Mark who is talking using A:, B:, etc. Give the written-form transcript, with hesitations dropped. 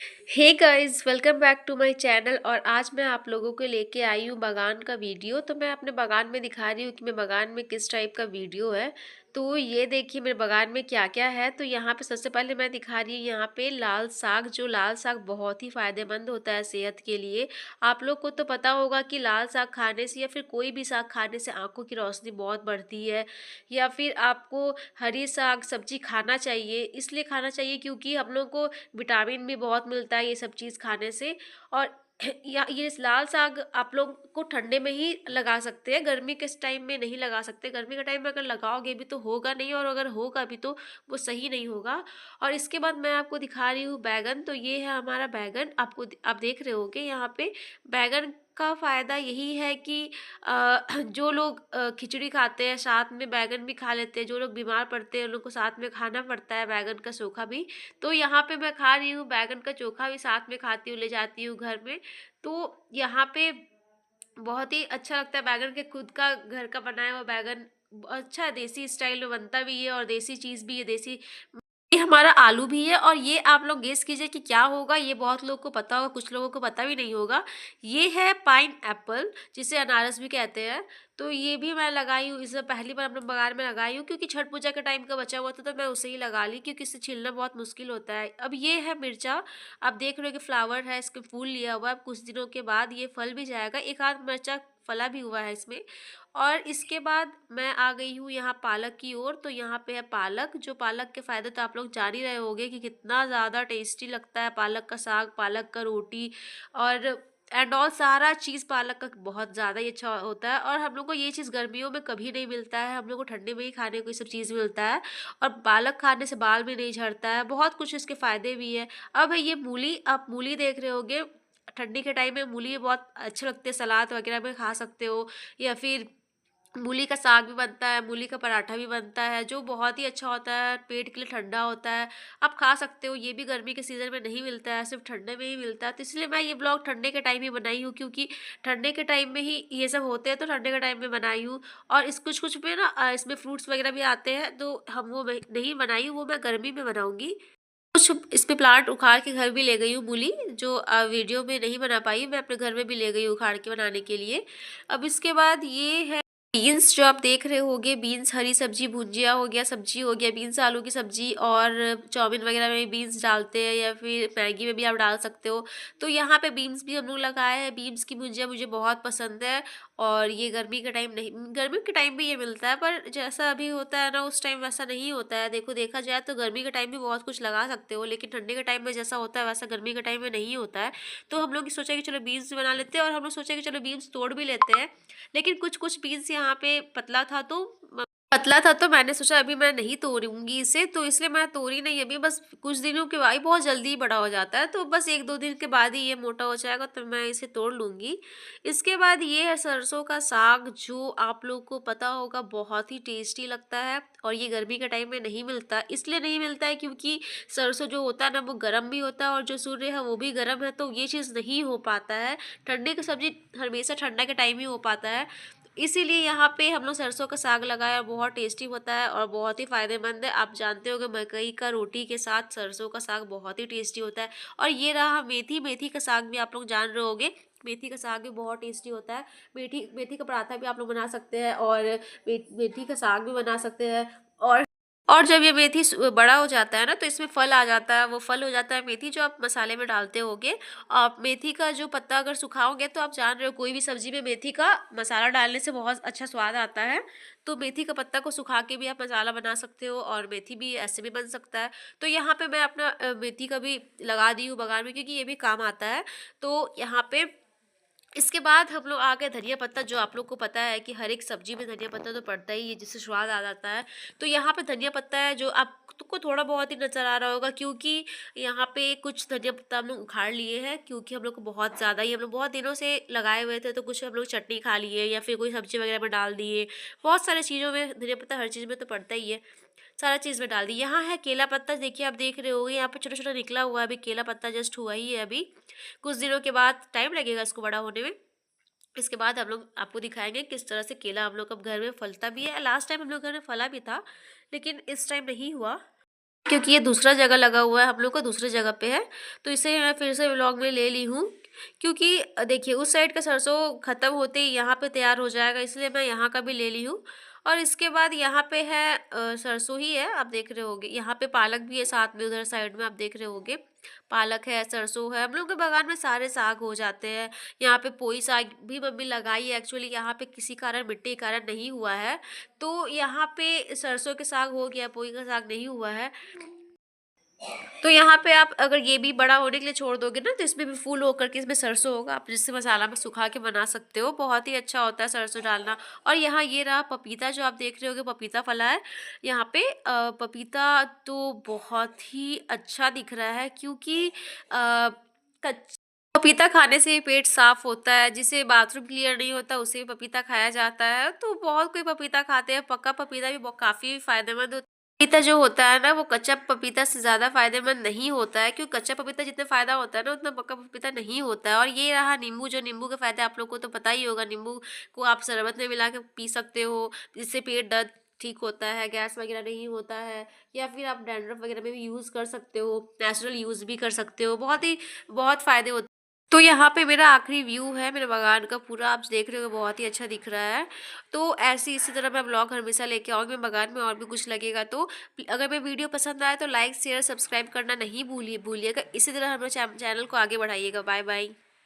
A: Hey guys, welcome back to my channel. और आज मैं आप लोगों को लेके आई हूँ बागान का वीडियो। तो मैं अपने बागान में दिखा रही हूँ कि मेरे बागान में किस टाइप का वीडियो है। तो ये देखिए मेरे बागान में क्या क्या है। तो यहाँ पे सबसे पहले मैं दिखा रही हूँ यहाँ पे लाल साग। जो लाल साग बहुत ही फ़ायदेमंद होता है सेहत के लिए। आप लोग को तो पता होगा कि लाल साग खाने से या फिर कोई भी साग खाने से आंखों की रोशनी बहुत बढ़ती है। या फिर आपको हरी साग सब्जी खाना चाहिए, इसलिए खाना चाहिए क्योंकि हम लोग को विटामिन भी बहुत मिलता है ये सब चीज़ खाने से। और या ये लाल साग आप लोग को ठंडे में ही लगा सकते हैं, गर्मी के टाइम में नहीं लगा सकते। गर्मी के टाइम में अगर लगाओगे भी तो होगा नहीं, और अगर होगा भी तो वो सही नहीं होगा। और इसके बाद मैं आपको दिखा रही हूँ बैगन। तो ये है हमारा बैगन। आप देख रहे होगे यहाँ पे बैगन का फ़ायदा यही है कि जो लोग खिचड़ी खाते हैं साथ में बैगन भी खा लेते हैं। जो लोग बीमार पड़ते हैं उन लोग को साथ में खाना पड़ता है बैगन का चोखा भी। तो यहाँ पे मैं खा रही हूँ बैगन का चोखा भी, साथ में खाती हूँ, ले जाती हूँ घर में। तो यहाँ पे बहुत ही अच्छा लगता है बैगन के खुद का घर का बनाया हुआ बैगन। अच्छा है, देसी स्टाइल में बनता भी है और देसी चीज़ भी है, देसी। ये हमारा आलू भी है। और ये आप लोग गेस कीजिए कि क्या होगा। ये बहुत लोग को पता होगा, कुछ लोगों को पता भी नहीं होगा। ये है पाइन एप्पल, जिसे अनारस भी कहते हैं। तो ये भी मैं लगाई हूँ, इसे पहली बार अपने बागान में लगाई हूँ क्योंकि छठ पूजा के टाइम का बचा हुआ था तो मैं उसे ही लगा ली, क्योंकि इसे छीलना बहुत मुश्किल होता है। अब ये है मिर्चा। आप देख रहे हो कि फ्लावर है, इसके फूल लिया हुआ है। अब कुछ दिनों के बाद ये फल भी जाएगा। एक आध मिर्चा फला भी हुआ है इसमें। और इसके बाद मैं आ गई हूँ यहाँ पालक की ओर। तो यहाँ पे है पालक। जो पालक के फ़ायदे तो आप लोग जान ही रहे होंगे कि कितना ज़्यादा टेस्टी लगता है पालक का साग, पालक का रोटी और एंड ऑल सारा चीज़ पालक का बहुत ज़्यादा ही अच्छा होता है। और हम लोग को ये चीज़ गर्मियों में कभी नहीं मिलता है, हम लोग को ठंडे में ही खाने को ये सब चीज़ मिलता है। और पालक खाने से बाल भी नहीं झड़ता है, बहुत कुछ इसके फ़ायदे भी है। अब है ये मूली। आप मूली देख रहे होगे, ठंडी के टाइम में मूली बहुत अच्छे लगते हैं, सलाद वगैरह में खा सकते हो। या फिर मूली का साग भी बनता है, मूली का पराठा भी बनता है, जो बहुत ही अच्छा होता है, पेट के लिए ठंडा होता है। आप खा सकते हो। ये भी गर्मी के सीज़न में नहीं मिलता है, सिर्फ़ ठंडे में ही मिलता है। तो इसलिए मैं ये ब्लॉग ठंडे के टाइम ही बनाई हूँ, क्योंकि ठंडे के टाइम में ही ये सब होते हैं, तो ठंडे के टाइम में बनाई हूँ। और इस कुछ-कुछ में ना इसमें फ्रूट्स वगैरह भी आते हैं, तो हम वो मैं नहीं बनाई हूँ, वो मैं गर्मी में बनाऊँगी। कुछ इसमें प्लांट उखाड़ के घर भी ले गई हूँ मूली, जो वीडियो में नहीं बना पाई, मैं अपने घर में भी ले गई हूँ उखाड़ के बनाने के लिए। अब इसके बाद ये है बीन्स। जो आप देख रहे होगे बीन्स, हरी सब्जी, भुजिया हो गया, सब्जी हो गया, बीन्स आलू की सब्जी। और चाउमीन वगैरह में भी बीन्स डालते हैं, या फिर मैगी में भी आप डाल सकते हो। तो यहाँ पे बीन्स भी हम लोग लगाए हैं। बीन्स की भुजिया मुझे बहुत पसंद है। और ये गर्मी के टाइम नहीं, गर्मी के टाइम भी ये मिलता है, पर जैसा अभी होता है ना उस टाइम वैसा नहीं होता है। देखो, देखा जाए तो गर्मी के टाइम भी बहुत कुछ लगा सकते हो, लेकिन ठंडी के टाइम में जैसा होता है वैसा गर्मी के टाइम में नहीं होता है। तो हम लोग सोचा कि चलो बीन्स बना लेते हैं, और हम लोग सोचा कि चलो बीन्स तोड़ भी लेते हैं। लेकिन कुछ कुछ बीन्स यहाँ पे पतला था तो मैंने सोचा अभी मैं नहीं तोड़ूंगी इसे, तो इसलिए मैं तोड़ी नहीं अभी। बस कुछ दिनों के बाद, बहुत जल्दी ही बड़ा हो जाता है, तो बस एक दो दिन के बाद ही ये मोटा हो जाएगा तो मैं इसे तोड़ लूंगी। इसके बाद ये है सरसों का साग, जो आप लोग को पता होगा बहुत ही टेस्टी लगता है। और ये गर्मी के टाइम में नहीं मिलता, इसलिए नहीं मिलता है क्योंकि सरसों जो होता है ना वो गर्म भी होता है, और जो सूर्य है वो भी गर्म है, तो ये चीज़ नहीं हो पाता है। ठंडी की सब्जी हमेशा ठंडा के टाइम ही हो पाता है। इसीलिए यहाँ पे हम लोग सरसों का साग लगाया, बहुत टेस्टी होता है और बहुत ही फ़ायदेमंद है। आप जानते होंगे मकई का रोटी के साथ सरसों का साग बहुत ही टेस्टी होता है। और ये रहा मेथी। मेथी का साग भी आप लोग जान रहे होंगे, मेथी का साग भी बहुत टेस्टी होता है। मेथी मेथी का पराठा भी आप लोग बना सकते हैं, और मेथी का साग भी बना सकते हैं। और जब ये मेथी बड़ा हो जाता है ना तो इसमें फल आ जाता है, वो फल हो जाता है मेथी, जो आप मसाले में डालते होगे। आप मेथी का जो पत्ता अगर सुखाओगे तो आप जान रहे हो कोई भी सब्जी में मेथी का मसाला डालने से बहुत अच्छा स्वाद आता है। तो मेथी का पत्ता को सुखा के भी आप मसाला बना सकते हो, और मेथी भी ऐसे भी बन सकता है। तो यहाँ पे मैं अपना मेथी का भी लगा दी हूँ बागान में, क्योंकि ये भी काम आता है। तो यहाँ पे इसके बाद हम लोग आ गए धनिया पत्ता। जो आप लोग को पता है कि हर एक सब्जी में धनिया पत्ता तो पड़ता ही है, जिससे स्वाद आ जाता है। तो यहाँ पे धनिया पत्ता है, जो आपको थोड़ा बहुत ही नजर आ रहा होगा, क्योंकि यहाँ पे कुछ धनिया पत्ता हम लोग उखाड़ लिए हैं, क्योंकि हम लोग को बहुत ज़्यादा ही, हम लोग बहुत दिनों से लगाए हुए थे, तो कुछ हम लोग चटनी खा लिए या फिर कोई सब्जी वगैरह में डाल दिए। बहुत सारी चीज़ों में धनिया पत्ता, हर चीज़ में तो पड़ता ही है, सारा चीज़ में डाल दी। यहाँ है केला पत्ता। देखिए, आप देख रहे होगे यहाँ पे छोटा छोटा निकला हुआ है, अभी केला पत्ता जस्ट हुआ ही है अभी। कुछ दिनों के बाद टाइम लगेगा इसको बड़ा होने में। इसके बाद हम लोग आपको दिखाएंगे किस तरह से केला हम लोग अब घर में फलता भी है। लास्ट टाइम हम लोग घर में फला भी था, लेकिन इस टाइम नहीं हुआ। क्योंकि ये दूसरा जगह लगा हुआ है, हम लोग का दूसरी जगह पे है, तो इसे मैं फिर से व्लॉग में ले ली हूँ। क्योंकि देखिए उस साइड का सरसों ख़त्म होते ही यहाँ पे तैयार हो जाएगा, इसलिए मैं यहाँ का भी ले ली हूँ। और इसके बाद यहाँ पे है सरसों ही है, आप देख रहे होंगे। यहाँ पे पालक भी है साथ में, उधर साइड में आप देख रहे होंगे। पालक है, सरसों है, हम लोग के बागान में सारे साग हो जाते हैं। यहाँ पे पोई साग भी मम्मी लगाई है, एक्चुअली यहाँ पे किसी कारण मिट्टी के कारण नहीं हुआ है, तो यहाँ पे सरसों के साग हो गया, पोई का साग नहीं हुआ है। तो यहाँ पे आप अगर ये भी बड़ा होने के लिए छोड़ दोगे ना, तो इसमें भी फूल होकर के इसमें सरसों होगा, आप जिससे मसाला में सुखा के बना सकते हो, बहुत ही अच्छा होता है सरसों डालना। और यहाँ ये रहा पपीता, जो आप देख रहे होगे पपीता फला है यहाँ पे। पपीता तो बहुत ही अच्छा दिख रहा है, क्योंकि कच्चा पपीता खाने से ही पेट साफ होता है, जिसे बाथरूम क्लियर नहीं होता उसे भी पपीता खाया जाता है। तो बहुत कोई पपीता खाते हैं, पक्का पपीता भी काफी फायदेमंद होता है। पपीता जो होता है ना, वो कच्चा पपीता से ज़्यादा फ़ायदेमंद नहीं होता है, क्योंकि कच्चा पपीता जितना फ़ायदा होता है ना, उतना पक्का पपीता नहीं होता है। और ये रहा नींबू, जो नींबू के फ़ायदे आप लोग को तो पता ही होगा। नींबू को आप शरबत में मिला के पी सकते हो, जिससे पेट दर्द ठीक होता है, गैस वगैरह नहीं होता है। या फिर आप डैंड्रफ वगैरह में भी यूज़ कर सकते हो, नेचुरल यूज़ भी कर सकते हो, बहुत फ़ायदे होते हैं। तो यहाँ पे मेरा आखिरी व्यू है मेरे बागान का पूरा, आप देख रहे हो, बहुत ही अच्छा दिख रहा है। तो ऐसे इसी तरह मैं ब्लॉग हमेशा लेके आऊँगी, मैं बागान में और भी कुछ लगेगा तो। अगर मेरी वीडियो पसंद आए तो लाइक शेयर सब्सक्राइब करना नहीं भूलिएगा। इसी तरह हमारे चैनल को आगे बढ़ाइएगा। Bye bye.